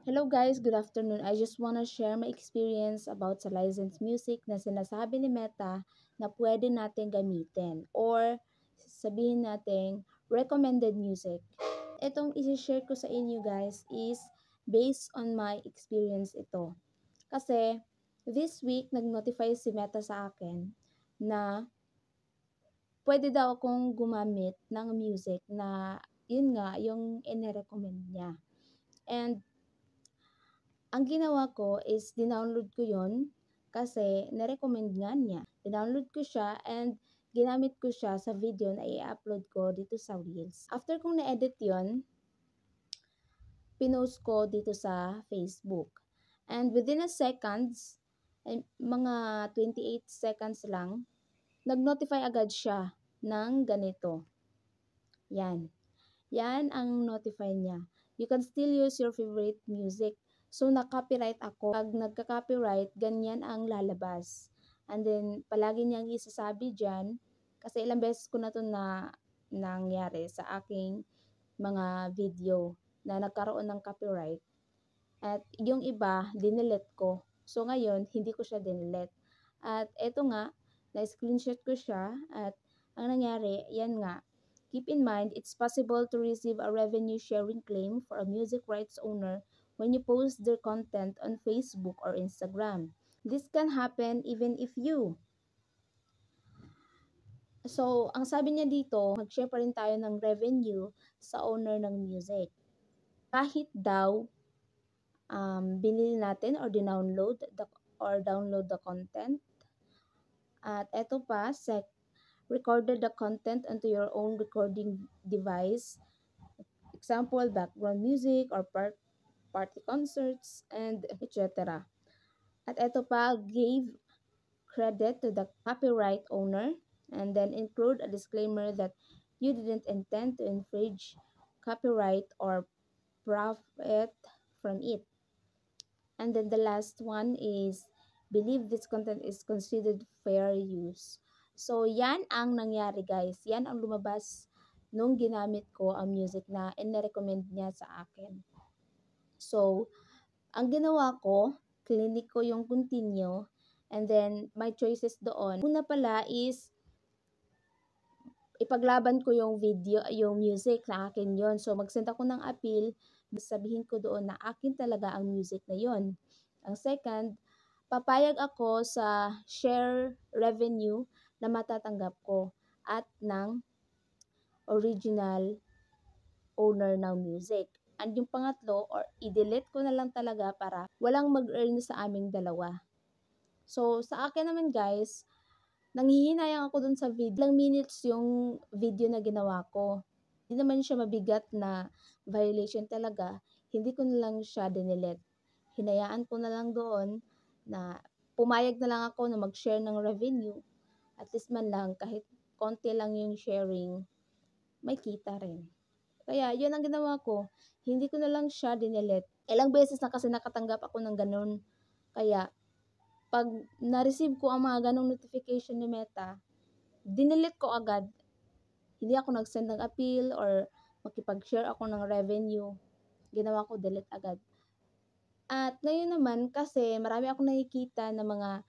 Hello guys, good afternoon. I just want to share my experience about sa licensed music na sinasabi ni Meta na pwede natin gamitin or sabihin natin recommended music. Itong isi-share ko sa inyo guys is based on my experience ito. Kasi this week nag-notify si Meta sa akin na pwede daw akong gumamit ng music na yun nga yung ine-recommend niya. And ang ginawa ko is dinownload ko yon kasi na-recommend nga niya. Dinownload ko siya and ginamit ko siya sa video na i-upload ko dito sa Reels. After kong na-edit yon, pinost ko dito sa Facebook. And within a seconds, mga 28 seconds lang, nag-notify agad siya ng ganito. Yan. Yan ang notify niya. You can still use your favorite music. So, na-copyright ako. Pag nagka-copyright, ganyan ang lalabas. And then, palagi niyang isasabi dyan, kasi ilang beses ko na ito nangyari sa aking mga video na nagkaroon ng copyright. At yung iba, dinilet ko. So, ngayon, hindi ko siya dinilet. At eto nga, na-screenshot ko siya at ang nangyari, yan nga, keep in mind, it's possible to receive a revenue sharing claim for a music rights owner when you post their content on Facebook or Instagram. This can happen even if you. So, ang sabi niya dito, mag-share pa rin tayo ng revenue sa owner ng music. Kahit daw binili natin or download the content. At eto pa, recorded the content onto your own recording device. Example, background music or party concerts, and etc. At eto pa, gave credit to the copyright owner and then include a disclaimer that you didn't intend to infringe copyright or profit from it. And then the last one is believe this content is considered fair use. So, yan ang nangyari guys. Yan ang lumabas nung ginamit ko ang music na ina-recommend niya sa akin. So, ang ginawa ko, clinic ko yung continue and then my choices doon. Una pala is ipaglaban ko yung video, yung music na akin yon. So, mag-send ako ng appeal, sabihin ko doon na akin talaga ang music na yon. Ang second, papayag ako sa share revenue na matatanggap ko at ng original owner ng music. And yung pangatlo, or i-delete ko na lang talaga para walang mag-earn sa aming dalawa. So, sa akin naman guys, nanghihinayang ako dun sa video. Ilang minutes yung video na ginawa ko. Hindi naman siya mabigat na violation talaga. Hindi ko na lang siya dinilet. Hinayaan ko na lang doon na pumayag na lang ako na mag-share ng revenue. At least man lang, kahit konti lang yung sharing, may kita rin. Kaya, yun ang ginawa ko. Hindi ko na lang siya dinilet. Ilang beses na kasi nakatanggap ako ng ganun. Kaya, pag na-receive ko ang mga ganong notification ni Meta, dinilit ko agad. Hindi ako nag-send ng appeal or makipag-share ako ng revenue. Ginawa ko, delete agad. At ngayon naman, kasi marami akong nakikita na mga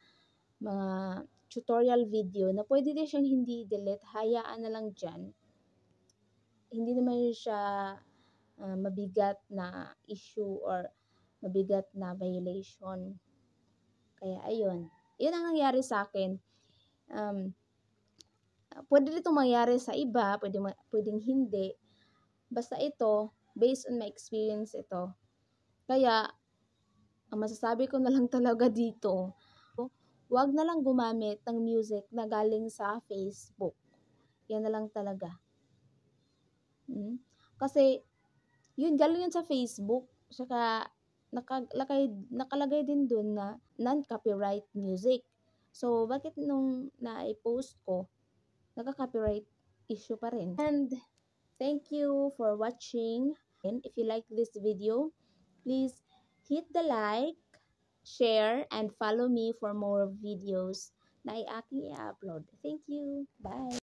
tutorial video na pwede din siyang hindi delete, hayaan na lang dyan. Hindi naman siya mabigat na issue or mabigat na violation. Kaya ayun. Yun ang nangyari sa akin. Pwede dito mangyari sa iba, pwedeng hindi. Basta ito, based on my experience ito. Kaya, ang masasabi ko na lang talaga dito, wag na lang gumamit ng music na galing sa Facebook. Yan na lang talaga. Kasi, yun, galing yun sa Facebook. Saka, nakalagay din dun na non-copyright music. So, bakit nung na-post ko, nagka-copyright issue pa rin? And, thank you for watching. And if you like this video, please hit the like, share, and follow me for more videos na aking i-upload. Thank you. Bye!